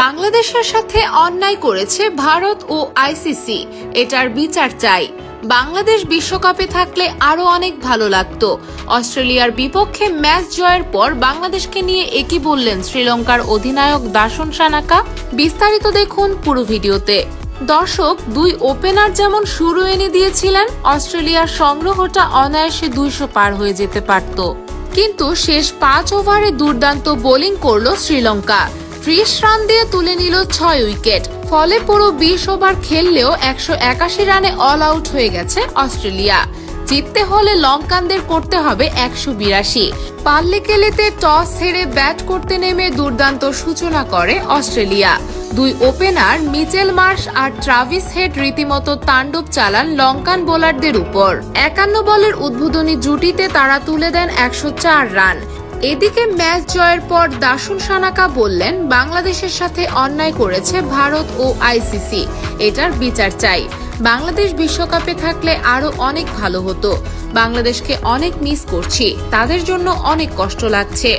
বাংলাদেশের সাথে অন্যায় করেছে ভারত ও আইসিসি, এটার বিচার চাই। বাংলাদেশ বিশ্বকাপে থাকলে আরো অনেক ভালো লাগতো। অস্ট্রেলিয়ার বিপক্ষে ম্যাচ জয়ের পর বাংলাদেশকে নিয়ে একই বললেন শ্রীলঙ্কার অধিনায়ক দাসুন সানাকা। বিস্তারিত দেখুন পুরো ভিডিওতে। দর্শক, দুই ওপেনার যেমন শুরু এনে দিয়েছিলেন, অস্ট্রেলিয়ার সংগ্রহটা অনায়াসে 200 পার হয়ে যেতে পারত। কিন্তু শেষ 5 ওভারে দুর্দান্ত বোলিং করলো শ্রীলঙ্কা। 30 রান দিয়ে তুলে নিল 6 উইকেট। ফলে পুরো 20 ওভার খেললেও 181 রানে অল আউট হয়ে গেছে অস্ট্রেলিয়া। জিততে হলে লঙ্কানদের করতে হবে 182। পাল্লেকেলেতে টস হেরে ব্যাট করতে নেমে দুর্দান্ত সূচনা করে অস্ট্রেলিয়া। দুই ওপেনার মিচেল মার্শ আর ট্রাভিস হেড রীতিমতো তাণ্ডব চালান লঙ্কান বোলারদের উপর। 51 বলের উদ্বোধনী জুটিতে তারা তুলে দেন 104 রান। এদিকে ম্যাচ জয়ের পর দাসুন সানাকা বললেন, বাংলাদেশের সাথে অন্যায় করেছে ভারত ও আইসিসি, এটার বিচার চাই। বাংলাদেশ বিশ্বকাপে থাকলে আরো অনেক ভালো হতো। বাংলাদেশকে অনেক মিস করছি, তাদের জন্য অনেক কষ্ট লাগছে।